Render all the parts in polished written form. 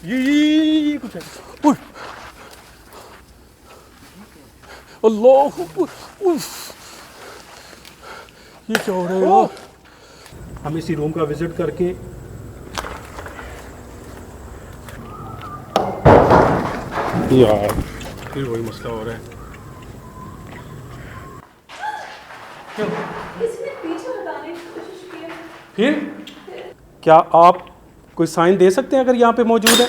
ये कुछ है। उफ, अल्लाह, उफ, ये क्या हो रहा है यार? हम इसी रूम का विजिट करके यार फिर वही मसला हो रहा है। क्यों? फिर क्या आप कोई साइन दे सकते हैं अगर यहाँ पे मौजूद है?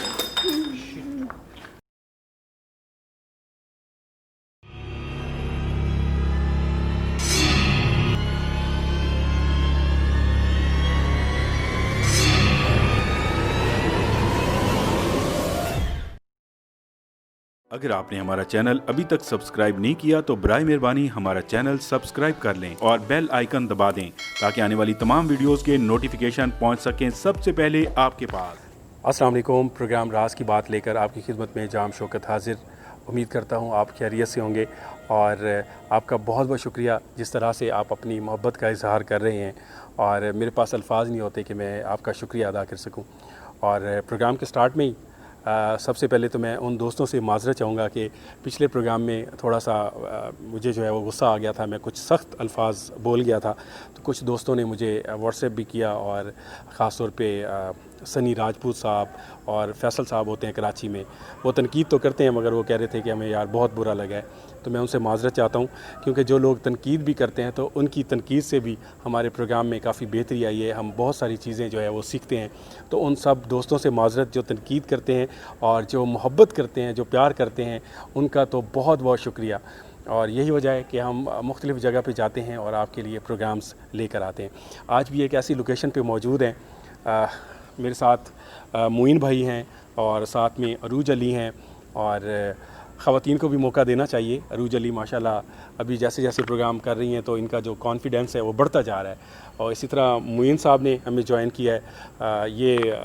अगर आपने हमारा चैनल अभी तक सब्सक्राइब नहीं किया तो बराए मेहरबानी हमारा चैनल सब्सक्राइब कर लें और बेल आइकन दबा दें ताकि आने वाली तमाम वीडियोस के नोटिफिकेशन पहुंच सकें सबसे पहले आपके पास। अस्सलाम वालेकुम। प्रोग्राम राज की बात लेकर आपकी खिदमत में जाम शौकत हाजिर। उम्मीद करता हूँ आप खैरियत से होंगे और आपका बहुत बहुत शुक्रिया जिस तरह से आप अपनी मोहब्बत का इजहार कर रहे हैं और मेरे पास अल्फाज नहीं होते कि मैं आपका शुक्रिया अदा कर सकूँ। और प्रोग्राम के स्टार्ट में ही सबसे पहले तो मैं उन दोस्तों से माज़रत चाहूँगा कि पिछले प्रोग्राम में थोड़ा सा मुझे जो है वो गुस्सा आ गया था, मैं कुछ सख्त अल्फाज बोल गया था। तो कुछ दोस्तों ने मुझे व्हाट्सएप भी किया और ख़ास तौर पे सनी राजपूत साहब और फैसल साहब होते हैं कराची में, वो तनकीद तो करते हैं मगर वो कह रहे थे कि हमें यार बहुत बुरा लगा है। तो मैं उनसे माज़रत चाहता हूँ क्योंकि जो लोग तनकीद भी करते हैं तो उनकी तनकीद से भी हमारे प्रोग्राम में काफ़ी बेहतरी आई है, हम बहुत सारी चीज़ें जो है वो सीखते हैं। तो उन सब दोस्तों से माज़रत जो तनकीद करते हैं और जो मोहब्बत करते हैं, जो प्यार करते हैं, उनका तो बहुत बहुत शुक्रिया। और यही वजह है कि हम मुख्तलिफ़ जगह पे जाते हैं और आपके लिए प्रोग्राम्स लेकर आते हैं। आज भी एक ऐसी लोकेशन पे मौजूद हैं, मेरे साथ मोइन भाई हैं और साथ में अरूज अली हैं और ख़वातीन को भी मौका देना चाहिए। अरूज अली माशाल्लाह अभी जैसे जैसे प्रोग्राम कर रही हैं तो इनका जो कॉन्फिडेंस है वो बढ़ता जा रहा है। और इसी तरह मोइन साहब ने हमें ज्वाइन किया है, ये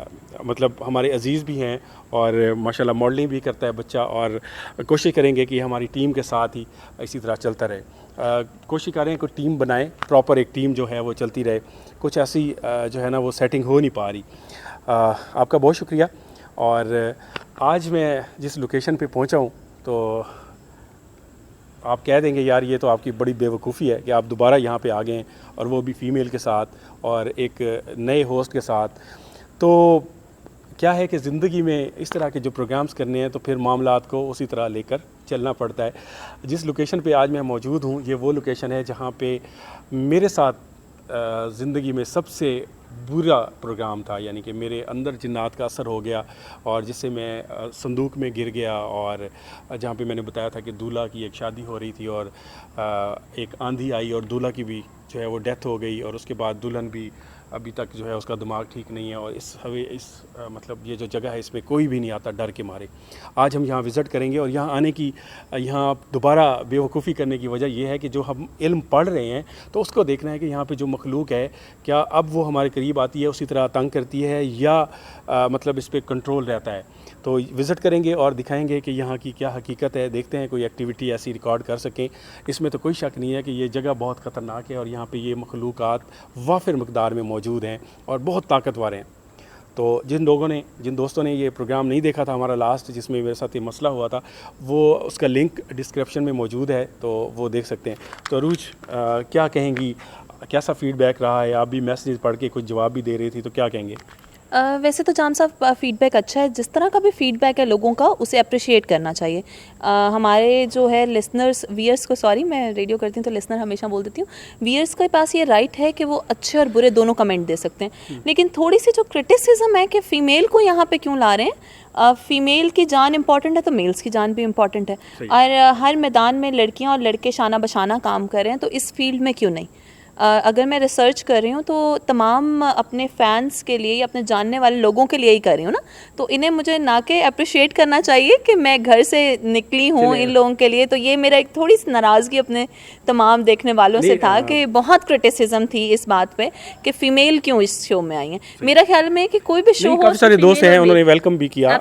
मतलब हमारे अज़ीज़ भी हैं और माशाल्लाह मॉडलिंग भी करता है बच्चा और कोशिश करेंगे कि हमारी टीम के साथ ही इसी तरह चलता रहे। कोशिश करें कोई टीम बनाएं, प्रॉपर एक टीम जो है वो चलती रहे। कुछ ऐसी जो है ना वो सेटिंग हो नहीं पा रही। आपका बहुत शुक्रिया। और आज मैं जिस लोकेशन पे पहुंचा हूं तो आप कह देंगे यार ये तो आपकी बड़ी बेवकूफ़ी है कि आप दोबारा यहाँ पे आ गए हैं और वो भी फ़ीमेल के साथ और एक नए होस्ट के साथ। तो क्या है कि ज़िंदगी में इस तरह के जो प्रोग्राम्स करने हैं तो फिर मामलात को उसी तरह लेकर चलना पड़ता है। जिस लोकेशन पे आज मैं मौजूद हूँ ये वो लोकेशन है जहाँ पे मेरे साथ ज़िंदगी में सबसे बुरा प्रोग्राम था, यानी कि मेरे अंदर जिन्नात का असर हो गया और जिससे मैं संदूक में गिर गया। और जहाँ पे मैंने बताया था कि दूल्हा की एक शादी हो रही थी और एक आंधी आई और दूल्हा की भी जो है वो डेथ हो गई और उसके बाद दुल्हन भी अभी तक जो है उसका दिमाग ठीक नहीं है और मतलब ये जो जगह है इसमें कोई भी नहीं आता डर के मारे। आज हम यहाँ विज़िट करेंगे और यहाँ आने की, यहाँ दोबारा बेवकूफ़ी करने की वजह यह है कि जो हम इल्म पढ़ रहे हैं तो उसको देखना है कि यहाँ पे जो मखलूक है क्या अब वो हमारे करीब आती है उसी तरह तंग करती है या मतलब इस पर कंट्रोल रहता है। तो विज़िट करेंगे और दिखाएंगे कि यहाँ की क्या हकीकत है, देखते हैं कोई एक्टिविटी ऐसी रिकॉर्ड कर सकें। इसमें तो कोई शक नहीं है कि ये जगह बहुत ख़तरनाक है और यहाँ पे ये मखलूक़ात वाफिर मकदार में मौजूद हैं और बहुत ताकतवर हैं। तो जिन दोस्तों ने ये प्रोग्राम नहीं देखा था हमारा लास्ट जिसमें मेरे साथ ये मसला हुआ था, वो उसका लिंक डिस्क्रिप्शन में मौजूद है तो वो देख सकते हैं। तो अरूज क्या कहेंगी, कैसा फ़ीडबैक रहा है? आप भी मैसेज पढ़ के कुछ जवाब भी दे रही थी तो क्या कहेंगे? वैसे तो जाम साहब फ़ीडबैक अच्छा है, जिस तरह का भी फ़ीडबैक है लोगों का उसे अप्रिशिएट करना चाहिए। हमारे जो है लिसनर्स व्यूअर्स को, सॉरी मैं रेडियो करती हूँ तो लिसनर हमेशा बोल देती हूँ, व्यूअर्स के पास ये राइट है कि वो अच्छे और बुरे दोनों कमेंट दे सकते हैं। लेकिन थोड़ी सी जो क्रिटिसिज्म है कि फ़ीमेल को यहाँ पे क्यों ला रहे हैं, फ़ीमेल की जान इंपॉर्टेंट है तो मेल्स की जान भी इंपॉर्टेंट है और हर मैदान में लड़कियाँ और लड़के शाना बशाना काम कर रहे हैं तो इस फील्ड में क्यों नहीं। अगर मैं रिसर्च कर रही हूँ तो तमाम अपने फ़ैन्स के लिए या अपने जानने वाले लोगों के लिए ही कर रही हूँ ना, तो इन्हें मुझे ना के अप्रिशिएट करना चाहिए कि मैं घर से निकली हूँ इन लोगों के लिए। तो ये मेरा एक थोड़ी सी नाराज़गी अपने तमाम देखने वालों से था कि बहुत क्रिटिसिज्म थी इस बात पे कि फ़ीमेल क्यों इस शो में आई हैं। मेरा ख्याल में कि कोई भी शो, काफ़ी सारे दोस्त हैं उन्होंने वेलकम भी किया,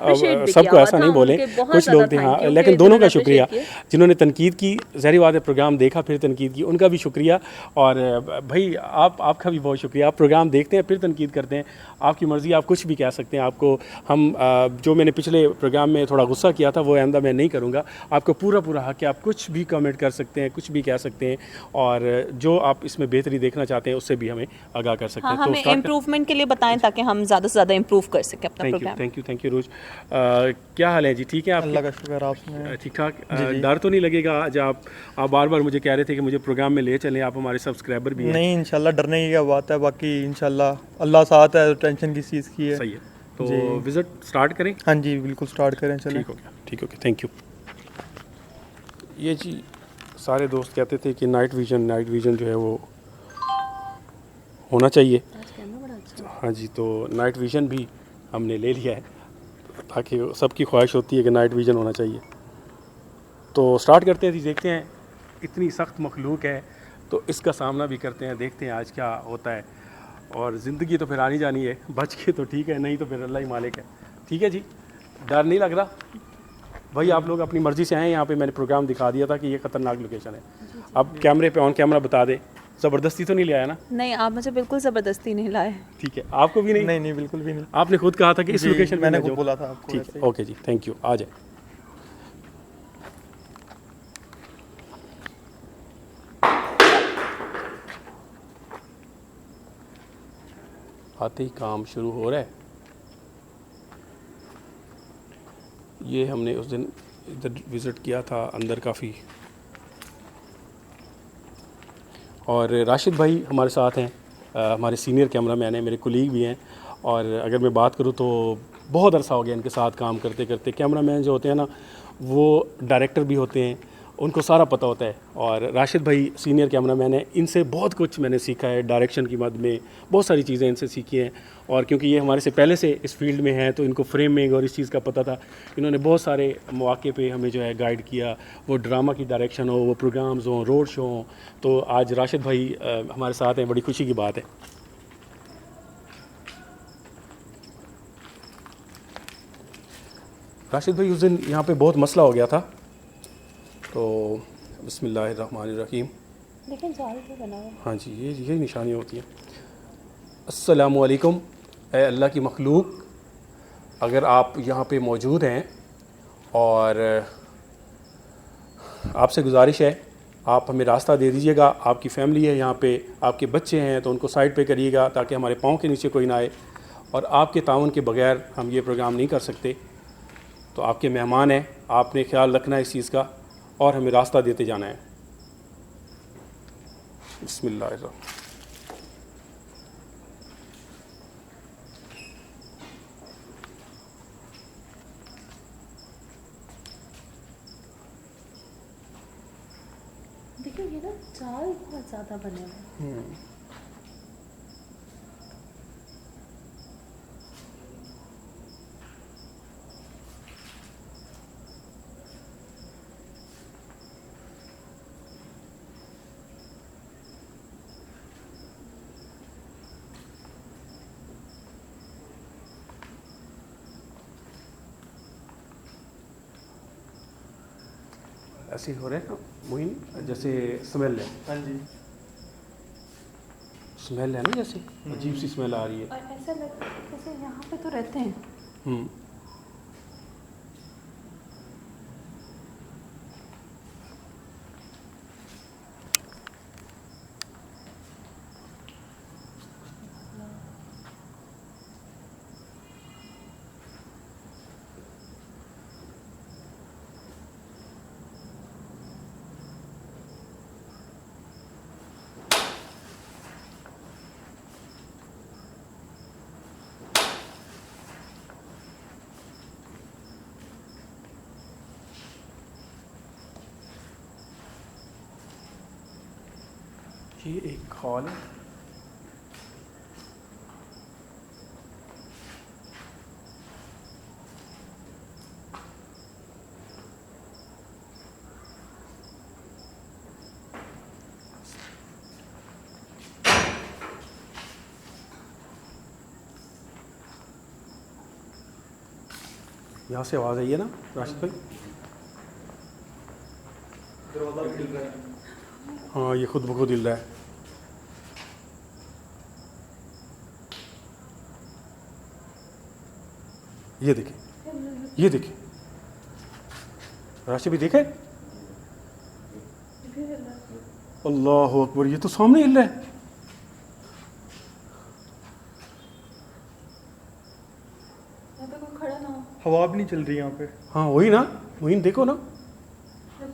सबको ऐसा नहीं बोले, कुछ लोग थे हाँ, लेकिन दोनों का शुक्रिया जिन्होंने तनकीद की। ज़ाहिर बात है प्रोग्राम देखा फिर तनकीद की, उनका भी शुक्रिया। और भाई आपका भी बहुत शुक्रिया। आप प्रोग्राम देखते हैं फिर तनकीद करते हैं, आपकी मर्ज़ी, आप कुछ भी कह सकते हैं। आपको हम जो मैंने पिछले प्रोग्राम में थोड़ा गुस्सा किया था वो आइंदा मैं नहीं करूँगा। आपको पूरा पूरा हक है, आप कुछ भी कमेंट कर सकते हैं, कुछ भी कह सकते हैं, और जो आप इसमें बेहतरी देखना चाहते हैं उससे भी हमें आगाह कर सकते हाँ, हैं। तो हमें स्टार्ट इम्प्रूवमेंट के लिए बताएं ताकि हम ज़्यादा से ज़्यादा इम्प्रूव कर सकें अपना प्रोग्राम। थैंक यू रोज। क्या हाल है जी? ठीक है आप? अल्लाह का शुक्र, आप सुनाएं। ठीक ठाक। जी। डर तो नहीं लगेगा आज आप बार बार मुझे कह रहे थे कि मुझे प्रोग्राम में ले चलें, आप हमारे सब्सक्राइबर भी हैं। नहीं, इंशाल्लाह डरने की क्या बात है, बाकी इंशाल्लाह अल्लाह साथ है, टेंशन किस चीज़ की है। सही है, तो जी। विज़िट स्टार्ट करें? हाँ जी, बिल्कुल स्टार्ट करें, चलें। ठीक हो गया, ठीक हो गया, थैंक यू। ये जी सारे दोस्त कहते थे कि नाइट विज़न जो है वो होना चाहिए। हाँ जी, तो नाइट विज़न भी हमने ले लिया है, ताकि सबकी ख्वाहिश होती है कि नाइट विज़न होना चाहिए। तो स्टार्ट करते हैं जी, देखते हैं, इतनी सख्त मखलूक है तो इसका सामना भी करते हैं, देखते हैं आज क्या होता है। और ज़िंदगी तो फिर आनी जानी है, बच के तो ठीक है, नहीं तो फिर अल्लाह ही मालिक है। ठीक है जी, डर नहीं लग रहा भाई? आप लोग अपनी मर्ज़ी से आए, यहाँ पे मैंने प्रोग्राम दिखा दिया था कि ये ख़तरनाक लोकेशन है। अब कैमरे पे ऑन कैमरा बता दे, ज़बरदस्ती तो नहीं ले आया ना? नहीं, आप मुझे बिल्कुल ज़बरदस्ती नहीं लाए। ठीक है, आपको भी नहीं? नहीं नहीं, बिल्कुल भी नहीं। आपने खुद कहा था कि इस जी, लोकेशन पे मैंने मैं खुद जाऊं। बोला था आपको ठीक ऐसे है, ही। ओके जी, थैंक यू। आ जाए। आते ही काम शुरू हो रहा है। ये हमने उस दिन इधर विज़िट किया था, अंदर काफ़ी, और राशिद भाई हमारे साथ हैं, हमारे सीनियर कैमरामैन हैं, मेरे कुलीग भी हैं। और अगर मैं बात करूं तो बहुत अरसा हो गया इनके साथ काम करते करते। कैमरामैन जो होते हैं ना, वो डायरेक्टर भी होते हैं, उनको सारा पता होता है। और राशिद भाई सीनियर कैमरामैन है, इनसे बहुत कुछ मैंने सीखा है डायरेक्शन की मद में, बहुत सारी चीज़ें इनसे सीखी हैं। और क्योंकि ये हमारे से पहले से इस फील्ड में हैं तो इनको फ्रेमिंग और इस चीज़ का पता था। इन्होंने बहुत सारे मौके पे हमें जो है गाइड किया, वो ड्रामा की डायरेक्शन हो, वो प्रोग्राम्स हों, रोड शो हों। तो आज राशिद भाई हमारे साथ हैं, बड़ी खुशी की बात है। राशिद भाई, उस दिन यहाँ पे बहुत मसला हो गया था, तो बिस्मिल्लाहिर्रहमानिर्रहीम। लेकिन जाल तो बना हुआ। हाँ जी, यही निशानी होती है। अस्सलामु अलैकुम, ए अल्लाह की मखलूक, अगर आप यहाँ पे मौजूद हैं और आपसे गुजारिश है आप हमें रास्ता दे दीजिएगा। आपकी फैमिली है यहाँ पे, आपके बच्चे हैं तो उनको साइड पे करिएगा ताकि हमारे पाँव के नीचे कोई ना आए। और आपके ताउन के बगैर हम ये प्रोग्राम नहीं कर सकते। तो आपके मेहमान हैं, आपने ख्याल रखना है इस चीज़ का और हमें रास्ता देते जाना है। बिस्मिल्लाहिर्रहमानिर्रहीम। देखिए ये ना जाल बहुत ज़्यादा बने हुए हैं। ऐसे हो रहे हैं मोइन, जैसे स्मेल है। हाँ जी। स्मेल है ना, जैसे अजीब सी स्मेल आ रही है। और ऐसा लगता है जैसे यहाँ पे तो रहते हैं। हम्म। ये एक हॉल है। यहाँ से आवाज़ आई है ना राशिद भाई? दरवाज़ा भी खुल रहा है। हाँ, ये खुद ब खुद हिल रहा है। ये देखें, ये देखें, राशि भी देखे। अल्लाह अकबर, ये तो सामने हिल रहा है। खड़ा ना हो, हवा भी नहीं चल रही यहाँ पे। हाँ वही ना, वही देखो ना।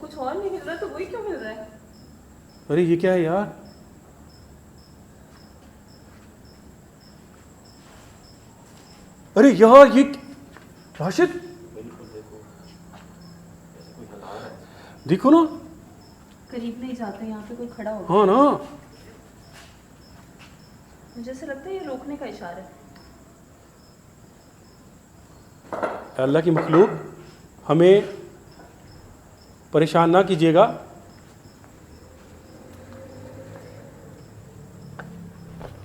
कुछ और नहीं हिल रहा तो वही क्यों हिल रहा है? अरे ये क्या है यार? अरे यार ये राशिद देखो ना। करीब नहीं जाते, यहाँ पे कोई खड़ा हो। हाँ ना, मुझे ऐसा लगता है ये रोकने का इशारा है। अल्लाह की मखलूक, हमें परेशान ना कीजिएगा।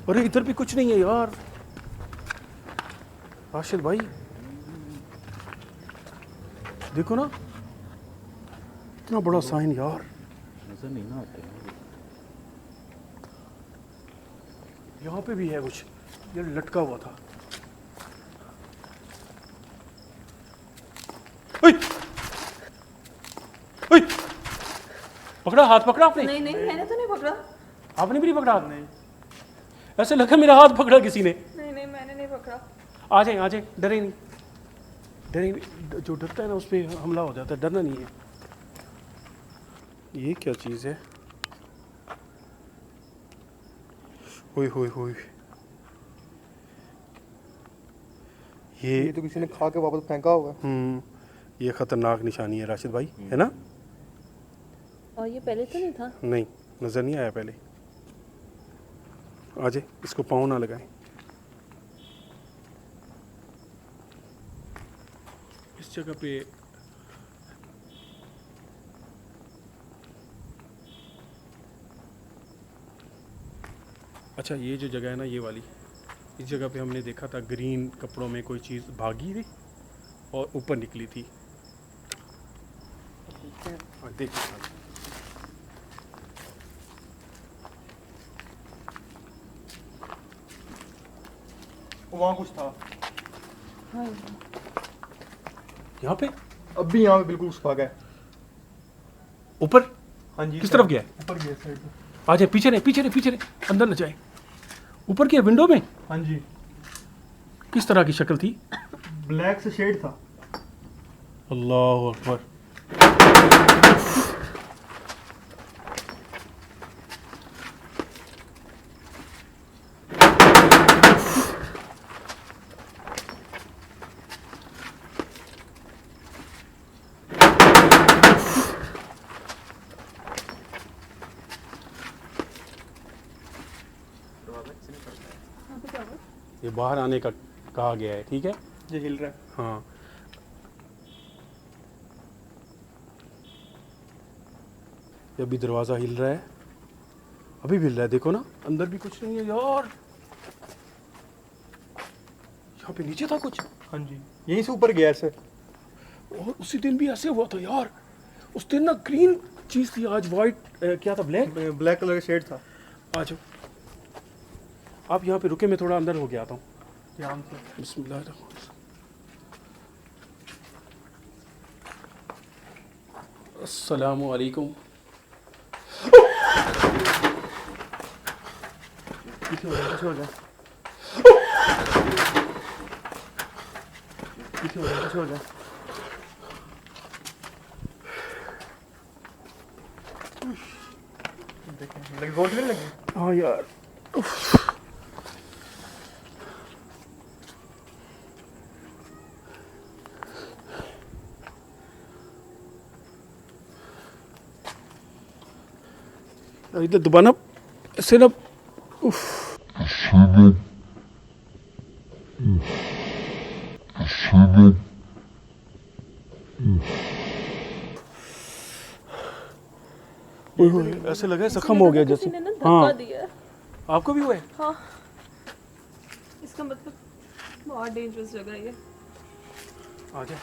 अरे इधर भी कुछ नहीं है यार। राशिद भाई देखो ना, इतना बड़ा साइन यार। नजर नहीं ना आता है। यहाँ पे भी है कुछ, ये लटका हुआ था। ओए! ओए! पकड़ा, हाथ पकड़ा आपने? नहीं नहीं, मैंने तो नहीं पकड़ा। आपने भी नहीं पकड़ा? नहीं, ऐसे लगा मेरा हाथ पकड़ा किसी ने। नहीं नहीं, मैंने नहीं पकड़ा। आ जाए, आ जाए, डरे नहीं, डरे नहीं। जो डरता है ना उस पर हमला हो जाता है, डरना नहीं है। ये क्या चीज़ है? होय होय होय, ये तो किसी ने खा के वापस फेंका होगा। ये खतरनाक निशानी है राशिद भाई, है ना? और ये पहले तो नहीं था। नहीं, नज़र नहीं आया पहले। आ जाए, इसको पाँव ना लगाएं। इस जगह पे अच्छा, ये जो जगह है ना, ये वाली, इस जगह पे हमने देखा था ग्रीन कपड़ों में कोई चीज़ भागी थी और ऊपर निकली थी। और देख, वहाँ कुछ था। हाँ, यहाँ पे अब भी यहाँ पे बिल्कुल उस भागा है। ऊपर हाँ जी। किस तरफ गया है? ऊपर गया साइड में। आ जाए, पीछे रहे, पीछे रहे, पीछे रहे, अंदर न जाए। ऊपर की विंडो में हाँ जी, किस तरह की शक्ल थी? ब्लैक से शेड था। अल्लाह अकबर। ये बाहर आने का कहा गया है, ठीक है? ये हिल रहा है। हाँ, ये अभी दरवाज़ा हिल रहा है, अभी भी हिल रहा है। देखो ना, अंदर भी कुछ नहीं है यार। यहाँ पे नीचे था कुछ, हाँ जी, यहीं से ऊपर गया ऐसे। और उसी दिन भी ऐसे हुआ था यार। उस दिन ना ग्रीन चीज़ थी, आज वाइट, क्या था, ब्लैक। ब्लैक कलर का शेड था। आ जाओ, आप यहाँ पे रुके, मैं थोड़ा अंदर हो गया आता हूँ। ध्यान से। बिस्मिल्लाहिर्रहमानिर्रहीम। अस्सलामु अलैकुम। पीछे हो जा, पीछे हो जा। पीछे हो जा, पीछे हो जा। देखें, लगी गोल्ड नहीं लगी। हाँ यार, इधर दुबाना ऐसे ना। ऐसे लगा जख्म हो गया जैसे। किसी ने ना धक्का हाँ, दिया। आपको भी हुआ है? हाँ, इसका मतलब बहुत डेंजरस जगह है ये। आ जाए।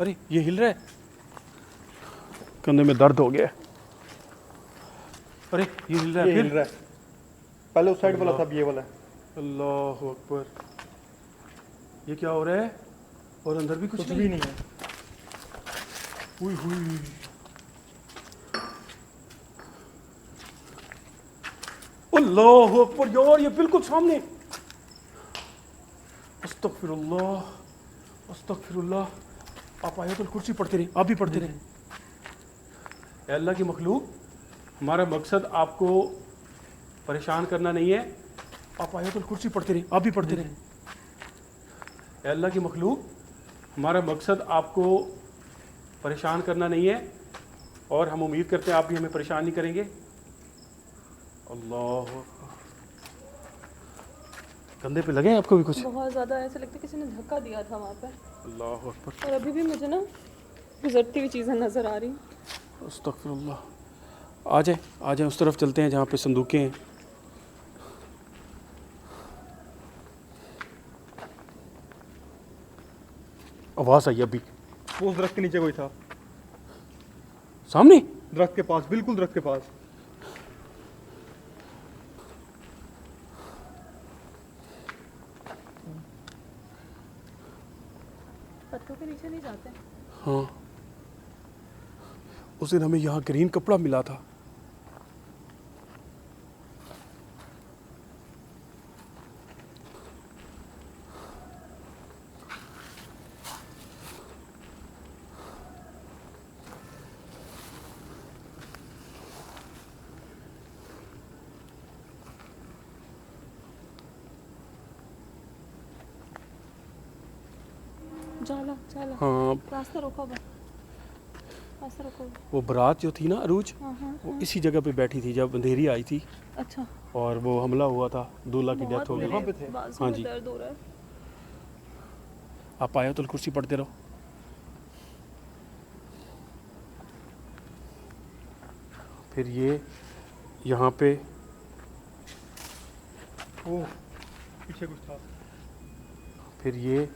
अरे ये हिल रहा है, कंधे में दर्द हो गया है। अरे ये हिल रहा है, ये फिर हिल रहा है। पहले उस साइड वाला था, अब ये वाला है। अल्लाह अकबर, ये क्या हो रहा है? और अंदर भी कुछ भी नहीं है। हुई हुई, अल्लाह अकबर यार, ये बिल्कुल सामने। अस्तगफिरुल्लाह अस्तगफिरुल्लाह। आप आयतुल कुर्सी पढ़ते रहे, आप भी पढ़ते रहे। ऐ अल्लाह की मखलूक, हमारा मकसद आपको परेशान करना नहीं है। आप आयतुल कुर्सी पढ़ते रहे, आप भी पढ़ते रहे। ऐ अल्लाह की मखलूक, हमारा मकसद आपको परेशान करना नहीं है, और हम उम्मीद करते हैं आप भी हमें परेशान नहीं करेंगे। अल्लाह, कंधे पे लगे हैं आपको भी कुछ? बहुत ज़्यादा ऐसा लगता है किसी ने धक्का दिया था वहाँ पे। अल्लाह अकबर। और अभी भी मुझे ना गुजरती हुई चीज़ें नज़र आ रही हैं। अस्तगफिरुल्लाह। आ जाए आ जाए, उस तरफ चलते हैं जहाँ पे संदूकें हैं। आवाज़ आई अभी वो उस दरख्त के नीचे कोई था, सामने। दरख्त के पास, बिल्कुल दरख्त के पास। पत्तों के नीचे नहीं जाते। हाँ, उस दिन हमें यहाँ ग्रीन कपड़ा मिला था। जाला जाला। हाँ, रास्ता रोका हुआ, रास्ता रोका हुआ। वो बारात जो थी ना अरूज, हाँ हाँ वो इसी जगह पे बैठी थी जब अंधेरी आई थी अच्छा। और वो हमला हुआ था, दूल्हा की डेथ हो गई। यहाँ पे थे। बाजू हाँ में जी। दर्द हो रहा है। आप आयतुल कुर्सी पढ़ते रहो। फिर ये यहाँ पे ओह, पीछे कुछ था। फिर ये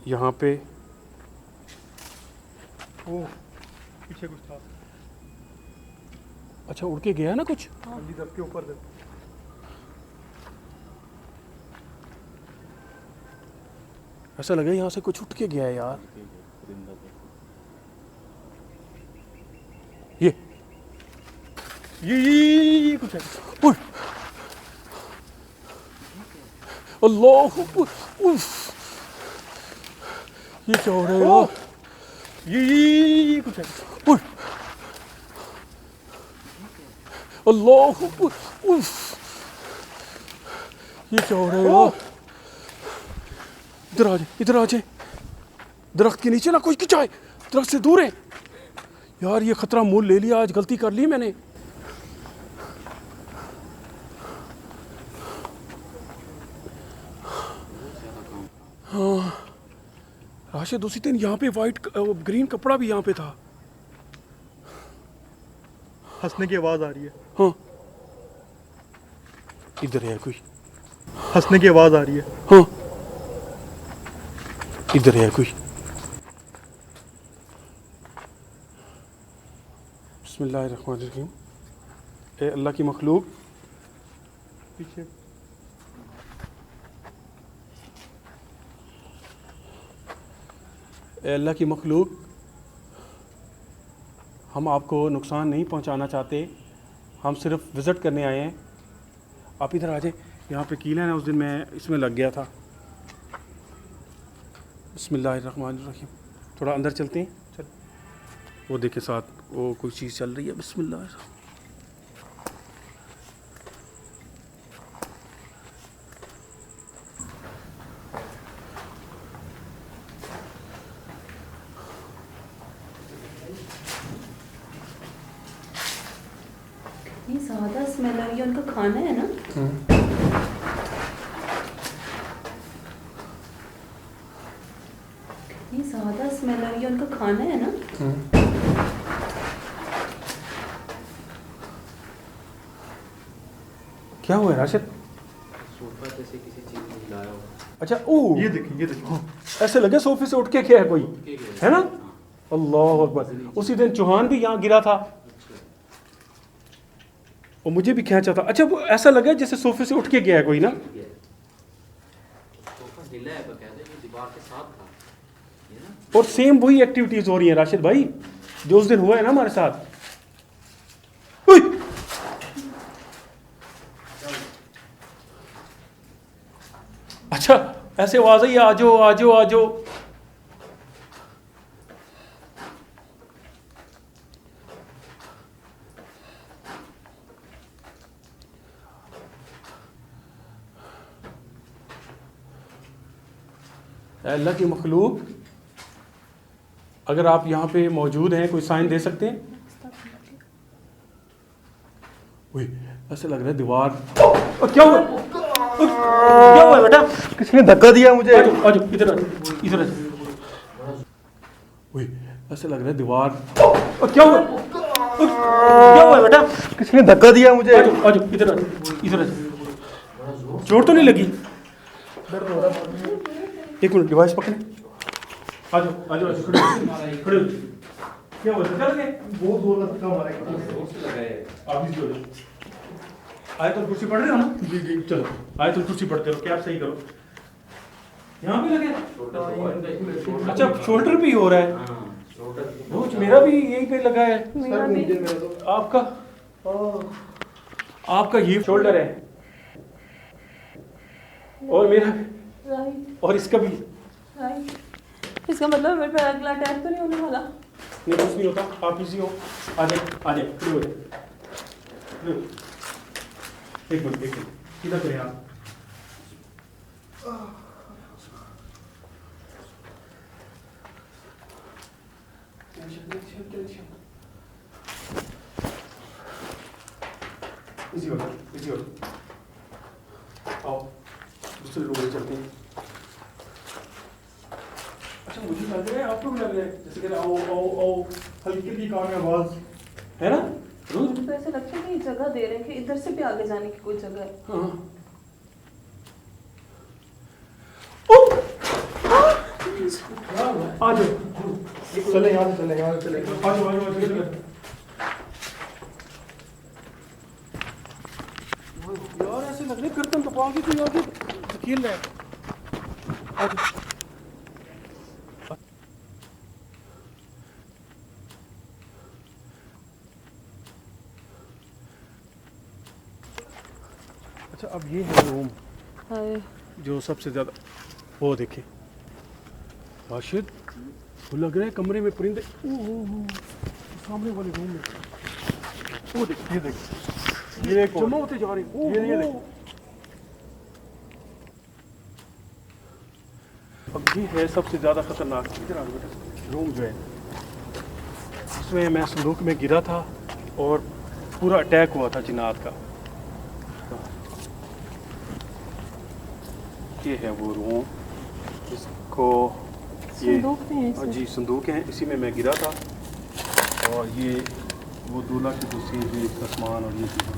यहाँ पे ओह, पीछे कुछ था। अच्छा, उड़ के गया ना कुछ। ठंडी दरख्त के ऊपर थे। ऐसा लगा यहाँ से कुछ उठ के गया है यार। ये कुछ है। उई, अल्लाह अकबर, उफ, ये क्या हो रहा है यार? ये कुछ है। उई, अल्लाह अकबर, उफ, ये क्या हो रहा है यार? इधर आ जाए, इधर आ जाए। दरख्त के नीचे ना कोई खिंचाए, दरख्त से दूर है यार। ये खतरा मोल ले लिया, आज गलती कर ली मैंने। हाँ राशिद, उसी दिन यहाँ पे वाइट ग्रीन कपड़ा भी यहाँ पे था। हंसने की आवाज़ आ रही है। हाँ, इधर है कोई। हंसने की आवाज़ आ रही है। हाँ, इधर है कोई। बिस्मिल्लाहिर्रहमानिर्रहीम। ए अल्लाह की मखलूक, पीछे ए अल्लाह की मखलूक, हम आपको नुकसान नहीं पहुंचाना चाहते, हम सिर्फ विज़िट करने आए हैं। आप इधर आ जाए, यहाँ पे कील है ना, उस दिन मैं इसमें लग गया था। बिस्मिल्लाहिर्रहमानिर्रहीम। थोड़ा अंदर चलते हैं। चल, वो देखे साथ वो कोई चीज़ चल रही है। बिस्मिल्लाह। ये ज़्यादा स्मेल आ रही है, उनका खाना है ना। ये ज़्यादा स्मेल आ रही है, उनका खाना है ना। क्या हुआ है राशिद? सोफा जैसे किसी चीज़ में हिलाया हो। अच्छा, ओ ये देखिए, ये देखिए। ऐसे लगे सोफे से उठ के गया है कोई, है ना? अल्लाह अकबर। उसी दिन चौहान भी यहाँ गिरा था और मुझे भी खींचा था। अच्छा, वो ऐसा लगा जैसे सोफे से उठ के गया है कोई ना। सोफा ढीला है बकायदा, ये दीवार के साथ था ये ना। और सेम वही एक्टिविटीज हो रही हैं राशिद भाई जो उस दिन हुआ है ना हमारे साथ। उई! अच्छा ऐसे आवाज आई, आजो आजो आजो। अल्लाह की मखलूक, अगर आप यहाँ पे मौजूद हैं कोई साइन दे सकते हैं? उई, ऐसे लग रहा है दीवार। क्या हुआ? क्या हुआ बेटा? किसी ने धक्का दिया मुझे। आजो आजो इधर आजो, इधर आजो। उई, ऐसे लग रहा है दीवार। क्या हुआ? क्या हुआ बेटा? किसी ने धक्का दिया मुझे। आजो आजो इधर आजो, इधर आजो। चोट तो नहीं लगी? एक मिनट डिवाइस पकड़े। आजो आजो आजो, खड़े हो, खड़े हो। क्या हुआ? धक्का लगे? बहुत जोर का धक्का मारा। जोर से लगा है। आप भी जो आयतुल कुर्सी पढ़ रहे हो ना? जी जी चलो आयतुल कुर्सी पढ़ते रहो, कैप सही करो। यहाँ भी लगे? अच्छा शोल्डर भी हो रहा है। रोज मेरा भी यहीं पे लगा है। आपका आपका ये शोल्डर है और मेरा और इसका भी। इसका मतलब मेरे पे अगला अटैक तो नहीं होने वाला? नहीं कुछ नहीं होता, आप इजी हो। आ जाए खड़े हो जाए। एक मिनट किधर करें आप? इजी हो आओ दूसरे रूम में चलते हैं। अच्छा मुझे लग रहा है आपको भी लग रहा है जैसे कि आओ आओ आओ हल्की हल्की काम में आवाज है ना? रोज तो ऐसा लगता है कि जगह दे रहे हैं कि इधर से भी आगे जाने की कोई जगह है। हाँ आ जाओ चले यहाँ से चले, यहाँ से चले। आ जाओ यार ऐसे लग रहे गर्दन तो पाओगे कोई आगे धकेल रहा है। आ जाओ अच्छा अब ये है रूम जो सबसे ज्यादा वो देखे राशिद, वो लग रहा है कमरे में परिंदे। सामने वाले रूम में वो देख, ये देख, ये जमा होते जा रहे हैं। ये देख, अब ये है सबसे ज्यादा खतरनाक। इधर आ बेटा, रूम जो है उसमें मैं संदूक में गिरा था और पूरा अटैक हुआ था जिन्नात का। ये है वो रूम जिसको ये जी संदूक है, इसी में मैं गिरा था। और ये वो दूल्हा की कुर्सी, ये इसका सामान और ये चीज़ें,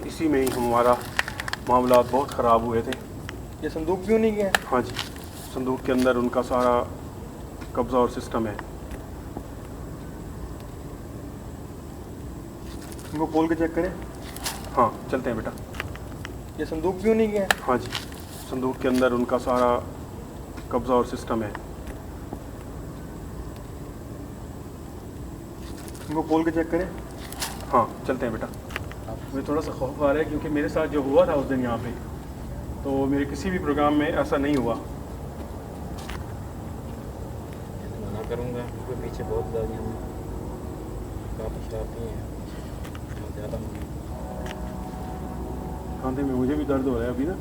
इसी में ही हमारा मामला बहुत ख़राब हुए थे। ये संदूक क्यों नहीं गया? हाँ जी, संदूक के अंदर उनका सारा कब्ज़ा और सिस्टम है। उनको खोल के चेक करें। हाँ चलते हैं बेटा। ये संदूक क्यों नहीं गया? हाँ जी, संदूक के अंदर उनका सारा कब्ज़ा और सिस्टम है। उनको खोल के चेक करें। हाँ चलते हैं बेटा। मुझे थोड़ा सा खौफ आ रहा है क्योंकि मेरे साथ जो हुआ था उस दिन यहाँ पे, तो मेरे किसी भी प्रोग्राम में ऐसा नहीं हुआ। मना करूँगा क्योंकि पीछे बहुत गाड़ियाँ हैं, काफ़ी शराबी हैं, ज़्यादा खांधे में मुझे भी दर्द हो रहा है अभी ना,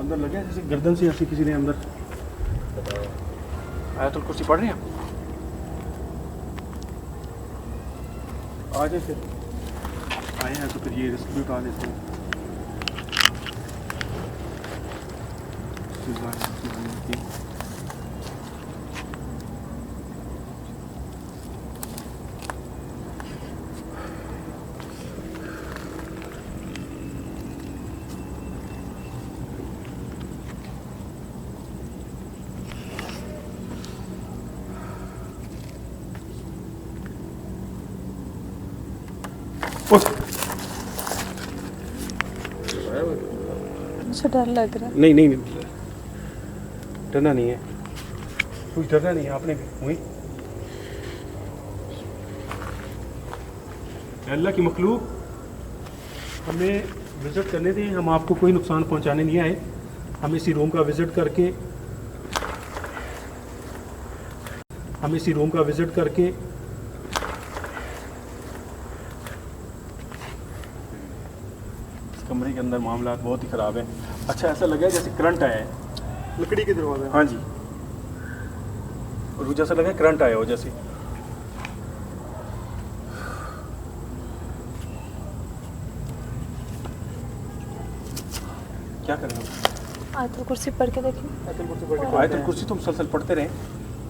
अंदर लगे जैसे गर्दन से ऐसे किसी ने अंदर। आयतुल कुर्सी पढ़ रहे हैं आ जाए फिर आए हैं तो फिर ये रेस्क्यू उठा लेते हैं। मुझे डर लग रहा है। नहीं नहीं डरना नहीं है, कुछ डरना नहीं है। आपने भी हुई अल्लाह की मखलूक, हमें विज़िट करने दें, हम आपको कोई नुकसान पहुंचाने नहीं आए। हम इसी रूम का विज़िट करके इस कमरे के अंदर मामला बहुत ही ख़राब है। अच्छा, ऐसा लगा जैसे करंट आया है, लकड़ी के दरवाजे। हाँ जी, और वो जैसा लगा करंट आया हो जैसे। क्या कर रहे हो? आयतुल कुर्सी पढ़ के देखिए। आयतुल कुर्सी तो मुसलसल पढ़ते रहें।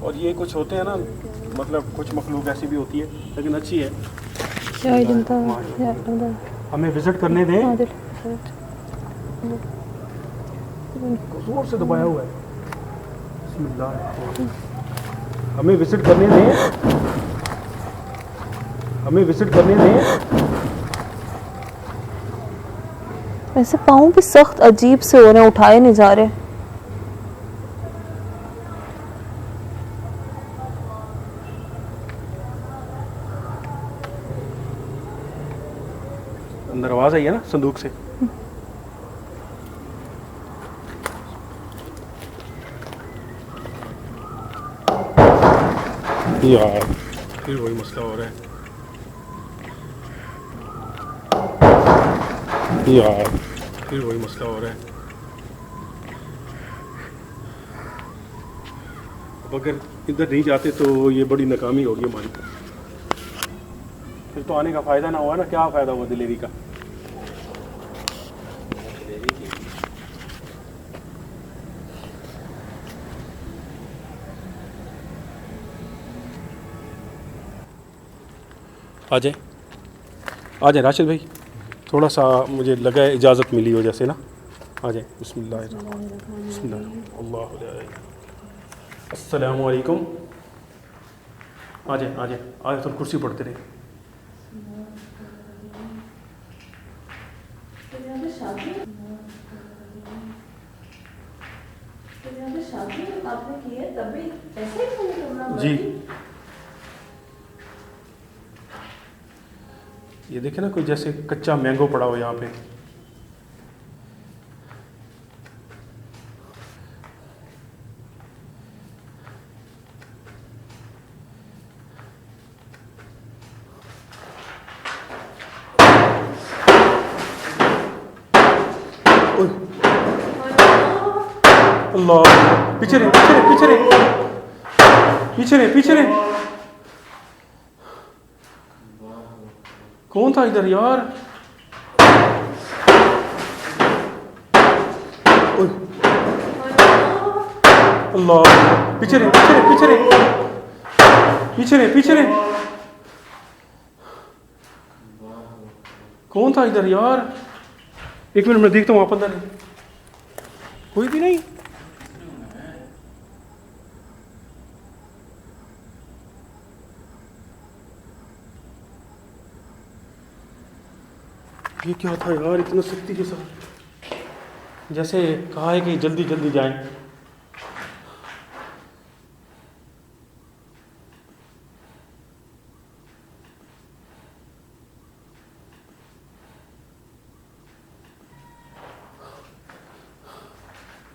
और ये कुछ होते हैं ना, मतलब कुछ मखलूक ऐसी भी होती है, लेकिन अच्छी है। हमें विज़िट करने दें। जोर से दबाया हुआ है। बिस्मिल्लाह। हमें विज़िट करने दें। वैसे पाँव भी सख्त अजीब से हो रहे हैं, उठाए नहीं जा रहे। अंदर आवाज़ आई है ना संदूक से। यार फिर वही मसला हो रहा है। अब अगर इधर नहीं जाते तो ये बड़ी नाकामी होगी हमारी। फिर तो आने का फ़ायदा ना हुआ ना। क्या फ़ायदा हुआ दिलेरी का? आ जाए राशिद भाई, थोड़ा सा मुझे लगा है इजाज़त मिली हो जैसे ना। आ जाए। बिस्मिल्लाह अस्सलामु अलैकुम। आ जाए तो कुर्सी पढ़ते रहे। जी, ये देखे ना, कोई जैसे कच्चा मैंगो पड़ा हो यहाँ पे। ओए, अल्लाह, पीछे रहे। कौन था इधर यार? ओए, अल्लाह, पीछे रहे। कौन था इधर यार? एक मिनट मैं देखता हूँ आप अंदर। कोई भी नहीं। ये क्या था यार, इतना सख्ती के साथ? जैसे कहा है कि जल्दी जाएं।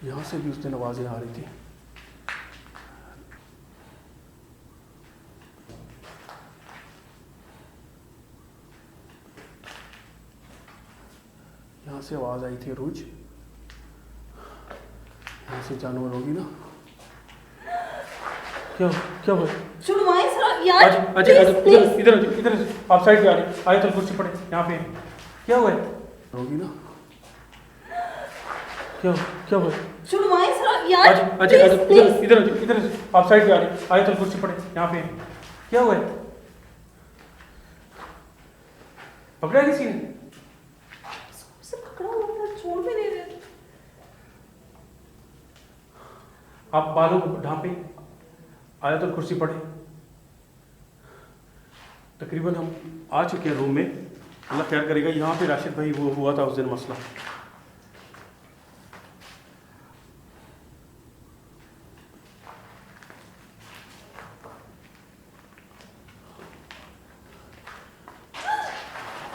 यहाँ से भी उस दिन आवाज़ें आ रही थी। यहाँ से आवाज़ आई थी रोज। यहाँ से जानवर होगी ना। क्या हुआ? इधर आप साइड पे आ जाए। आए तो कुर्सी पड़े यहाँ पे। क्या हुआ? होगी ना। क्या हुआ? इधर आप साइड पे आ जाए। आए तो कुर्सी पड़े यहाँ पे। क्या हुआ? पकड़ा किसी ने? आप बालों को ढांपे, आयतुल कुर्सी पढ़े। तकरीबन हम आ चुके हैं रूम में। अल्लाह खैर करेगा। यहाँ पे राशिद भाई वो हुआ था उस दिन मसला।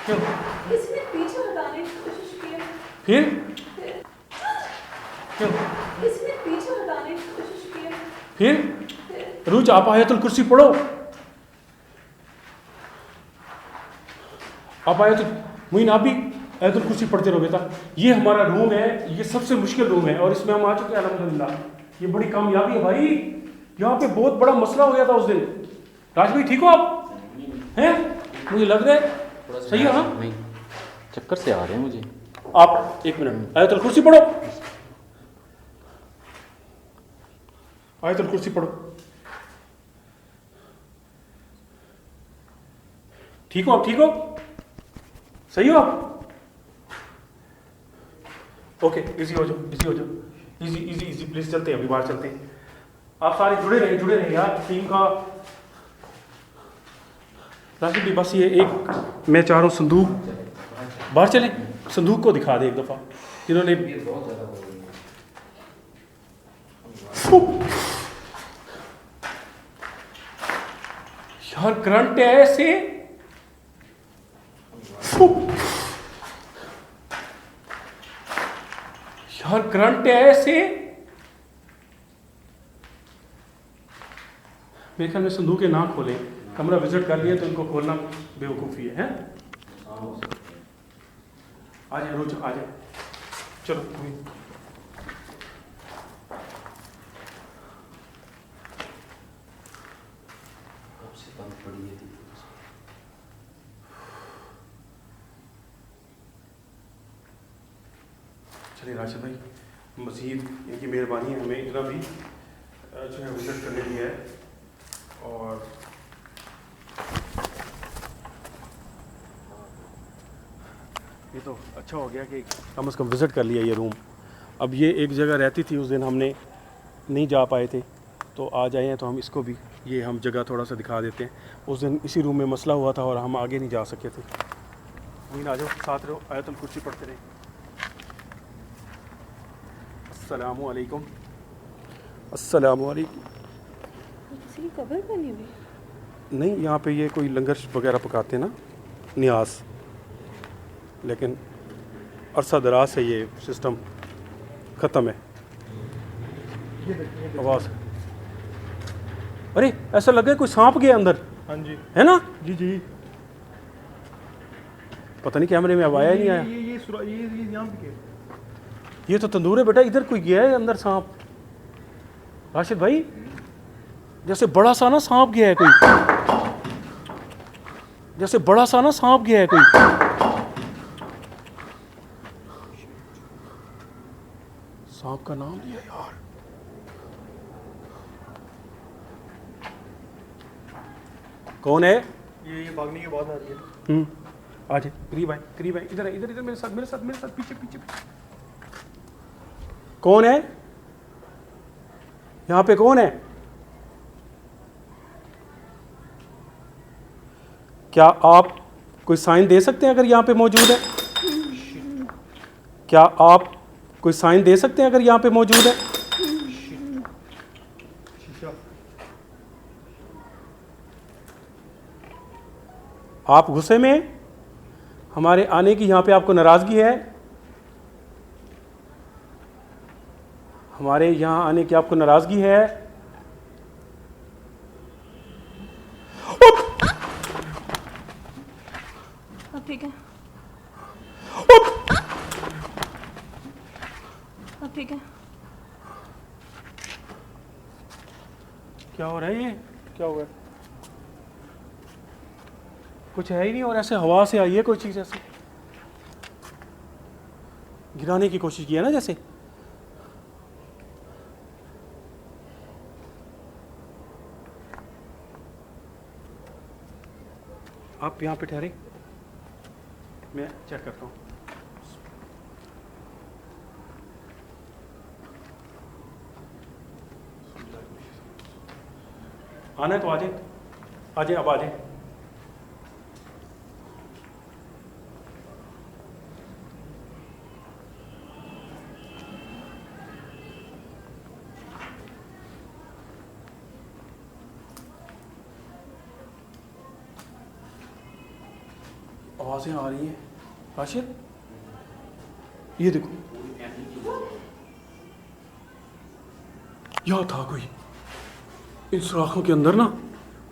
क्यों? किसी ने पीछे हटाने की कोशिश की है। फिर क्यों? किसी ने पीछे हटाने की कोशिश की है। फिर रूज आप आयतुल कुर्सी पढ़ो। आप आयतुल मुइन आप भी आयतुल कुर्सी पढ़ते रहो बेटा। ये हमारा रूम है, ये सबसे मुश्किल रूम है और इसमें हम आ चुके हैं अल्हम्दुलिल्लाह। ये बड़ी कामयाबी है भाई। यहाँ पे बहुत बड़ा मसला हो गया था उस दिन। राज भाई ठीक हो आप? हैं? मुझे लग रहा है सही है। हाँ नहीं, चक्कर से आ रहे हैं मुझे। आप एक मिनट आयतुल कुर्सी पढ़ो। आयतुल कुर्सी पढ़ो। ठीक हो आप? ठीक हो? सही हो आप? ओके इजी हो जाओ, इजी हो जाओ, इजी इजी इजी प्लीज। चलते हैं अभी बाहर चलते हैं। आप सारे जुड़े रहे यार टीम का। राशिद भी बस ये एक मैं चाह रहा हूँ संदूक बाहर चले, संदूक को दिखा दे एक दफा जिन्होंने। यार करंट है ऐसे। यार करंट है ऐसे। मेरे ख्याल में संदूक के ना खोले। कमरा विजिट कर लिया तो इनको खोलना बेवकूफ़ी है, हैं? आ जाए रोज आ जाए। चलो चलिए राशिद भाई, मज़ीद इनकी मेहरबानी है हमें इतना भी जो है विजिट करने दिया है। और ये तो अच्छा हो गया कि कम से कम विज़िट कर लिया ये रूम। अब ये एक जगह रहती थी, उस दिन हमने नहीं जा पाए थे, तो आज आए हैं तो हम इसको भी ये हम जगह थोड़ा सा दिखा देते हैं। उस दिन इसी रूम में मसला हुआ था और हम आगे नहीं जा सके थे। मीन आ जाओ, साथ रहो, आयतुल कुर्सी पढ़ते रहे। अस्सलामु अलैकुम। अस्सलामु अलैकुम। किसी की कब्र बनी हुई? नहीं, यहाँ पे ये कोई लंगर वगैरह पकाते हैं ना, न्यास, लेकिन अरसा दराज से ये सिस्टम ख़त्म है। आवाज़, अरे ऐसा लगे कोई सांप गया अंदर, हाँ जी है ना? जी जी। पता नहीं कैमरे में अब आया ही नहीं आया। ये यहाँ पे क्या? ये तो तंदूर है बेटा, इधर कोई गया है अंदर सांप। राशिद भाई जैसे बड़ा सा ना सांप गया है कोई, जैसे बड़ा सा ना सांप गया है कोई। सांप का नाम लिया यार। कौन है? ये भागने के बाद आ रही है। आ जाए करीब आए, करीब आए, इधर इधर इधर मेरे साथ मेरे साथ मेरे साथ, पीछे पीछे। कौन है यहाँ पे? कौन है? क्या आप कोई साइन दे सकते हैं अगर यहाँ पे मौजूद है? क्या आप कोई साइन दे सकते हैं अगर यहाँ पे मौजूद है? शीशा। आप गुस्से में हैं? हमारे आने की यहाँ पे आपको नाराज़गी है? हमारे यहाँ आने की आपको नाराज़गी है? अब ठीक है, अब ठीक है। क्या हो रहा है ये? क्या हुआ? कुछ है ही नहीं और ऐसे हवा से आई है कोई चीज़, ऐसे गिराने की कोशिश की है ना जैसे। आप यहाँ पे ठहरे, मैं चेक करता हूँ। आना है तो आ जाए, आ जाए, अब आ जाए। आवाज़ें आ रही हैं राशिद, ये देखो यहाँ था कोई, इन सुराखों के अंदर ना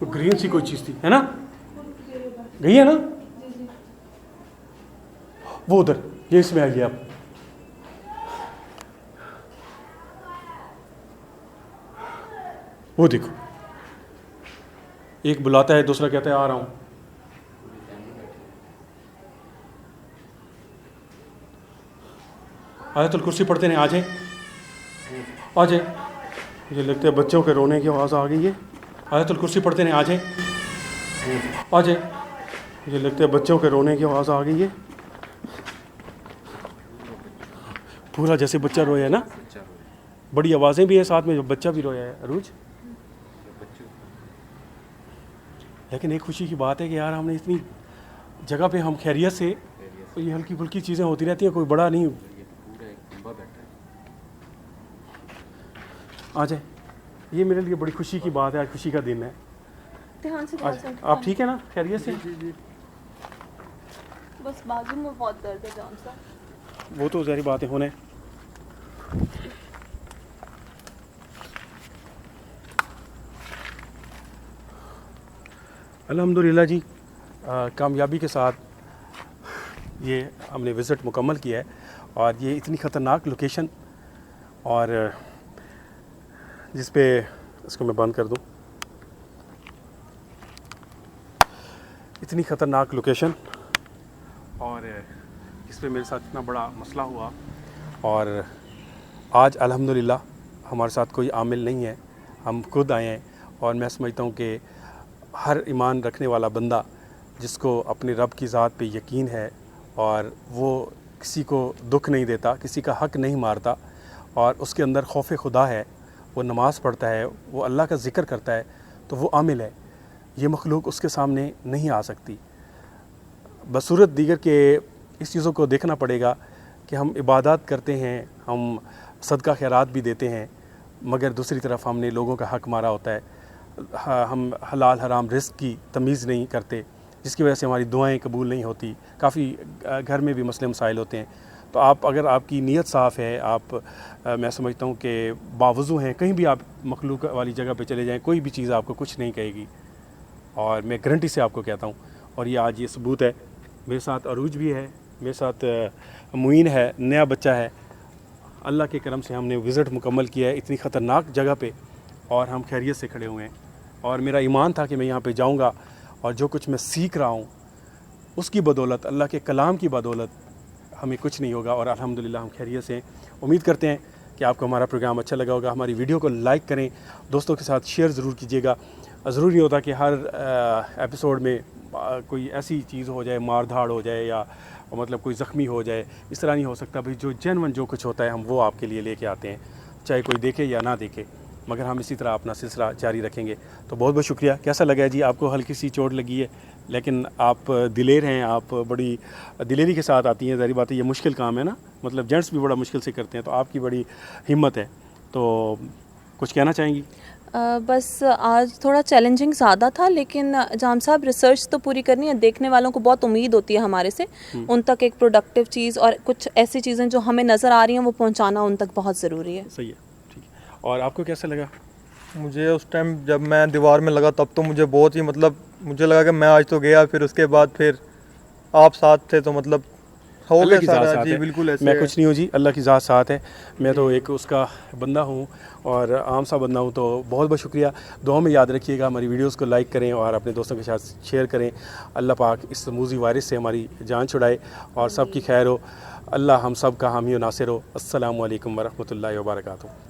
वो ग्रीन सी कोई चीज़ थी, है ना? गई है ना वो उधर, ये इसमें आइए आप। वो देखो, एक बुलाता है, दूसरा कहता है आ रहा हूं। आयतुल कुर्सी पढ़ते नहीं, आ जाए आ जाए। मुझे लगता है बच्चों के रोने की आवाज़ आ गई है। आयतुल कुर्सी पढ़ते नहीं, आ जाए आ जाए। मुझे लगता है बच्चों के रोने की आवाज़ आ गई है। पूरा जैसे बच्चा रोया है ना, बड़ी आवाज़ें भी हैं साथ में, बच्चा भी रोया है अरूज। लेकिन एक खुशी की बात है कि यार हमने इतनी जगह पे हम खैरियत से, ये हल्की फुल्की चीज़ें होती रहती हैं, कोई बड़ा नहीं। आ जाए, ये मेरे लिए बड़ी खुशी की बात है, आज खुशी का दिन है। ध्यान से आप ठीक है ना, खैरियत से? बस बाजू में बहुत दर्द है जाम साहब। वो तो ज़ाहिर बात है होने। अल्हम्दुलिल्लाह जी, कामयाबी के साथ ये हमने विज़िट मुकम्मल किया है। और ये इतनी ख़तरनाक लोकेशन, और जिस पे इसको मैं बंद कर दूं, इतनी ख़तरनाक लोकेशन, और इस पे मेरे साथ इतना बड़ा मसला हुआ। और आज अल्हम्दुलिल्लाह हमारे साथ कोई आमिल नहीं है, हम खुद आए हैं। और मैं समझता हूँ कि हर ईमान रखने वाला बंदा जिसको अपने रब की ज़ात पे यकीन है, और वो किसी को दुख नहीं देता, किसी का हक़ नहीं मारता, और उसके अंदर खौफ खुदा है, वो नमाज़ पढ़ता है, वो अल्लाह का ज़िक्र करता है, तो वो आमिल है। ये मखलूक उसके सामने नहीं आ सकती। बसूरत दीगर के इस चीज़ों को देखना पड़ेगा कि हम इबादत करते हैं, हम सदका खैरात भी देते हैं, मगर दूसरी तरफ हमने लोगों का हक़ मारा होता है। हम हलाल हराम रिस्क की तमीज़ नहीं करते, जिसकी वजह से हमारी दुआएं कबूल नहीं होती। काफ़ी घर में भी मसले मसाइल होते हैं। तो आप, अगर आपकी नीयत साफ़ है, आप मैं समझता हूँ कि बावज़ू हैं, कहीं भी आप मखलूक वाली जगह पे चले जाएं, कोई भी चीज़ आपको कुछ नहीं कहेगी। और मैं गारंटी से आपको कहता हूँ, और ये आज ये सबूत है। मेरे साथ अरूज भी है, मेरे साथ मुइन है, नया बच्चा है। अल्लाह के करम से हमने विज़िट मुकम्मल किया है इतनी ख़तरनाक जगह पे, और हम खैरियत से खड़े हुए हैं। और मेरा ईमान था कि मैं यहाँ पे जाऊँगा, और जो कुछ मैं सीख रहा हूँ उसकी बदौलत, अल्लाह के कलाम की बदौलत हमें कुछ नहीं होगा। और अल्हम्दुलिल्लाह हम खैरियत से। उम्मीद करते हैं कि आपको हमारा प्रोग्राम अच्छा लगा होगा। हमारी वीडियो को लाइक करें, दोस्तों के साथ शेयर ज़रूर कीजिएगा। ज़रूरी नहीं होता कि हर एपिसोड में कोई ऐसी चीज़ हो जाए, मार धाड़ हो जाए, या मतलब कोई ज़ख्मी हो जाए, इस तरह नहीं हो सकता भाई। जो जेन्युइन जो कुछ होता है हम वो आपके लिए लेके आते हैं, चाहे कोई देखे या ना देखे, मगर हम इसी तरह अपना सिलसिला जारी रखेंगे। तो बहुत बहुत शुक्रिया। कैसा लगा है जी? आपको हल्की सी चोट लगी है, लेकिन आप दिलेर हैं, आप बड़ी दिलेरी के साथ आती हैं। ज़ाहिर बात है ये मुश्किल काम है ना, मतलब जेंट्स भी बड़ा मुश्किल से करते हैं, तो आपकी बड़ी हिम्मत है। तो कुछ कहना चाहेंगी? बस आज थोड़ा चैलेंजिंग ज़्यादा था, लेकिन जाम साहब रिसर्च तो पूरी करनी है। देखने वालों को बहुत उम्मीद होती है हमारे से, उन तक एक प्रोडक्टिव चीज़ और कुछ ऐसी चीज़ें जो हमें नज़र आ रही हैं वो पहुंचाना उन तक बहुत ज़रूरी है। सही है, ठीक है। और आपको कैसा लगा? मुझे उस टाइम जब मैं दीवार में लगा तब तो मुझे बहुत ही, मतलब मुझे लगा कि मैं आज तो गया। फिर उसके बाद फिर आप साथ थे, तो मतलब हो अल्लाह गया की ज़ात सारा साथ जी। है। बिल्कुल ऐसे मैं है। कुछ नहीं हूँ जी, अल्लाह की ज़ात साथ है। मैं तो एक उसका बंदा हूँ, और आम सा बंदा हूँ। तो बहुत बहुत शुक्रिया। दुआ में याद रखिएगा, हमारी वीडियोस को लाइक करें और अपने दोस्तों के साथ शेयर करें। अल्लाह पाक इस मूज़ी वायरस से हमारी जान छुड़ाए और सबकी खैर हो। अल्लाह हम सब का हामी व नासिर हो। अस्सलामु अलैकुम व रहमतुल्लाहि व बरकातुहू।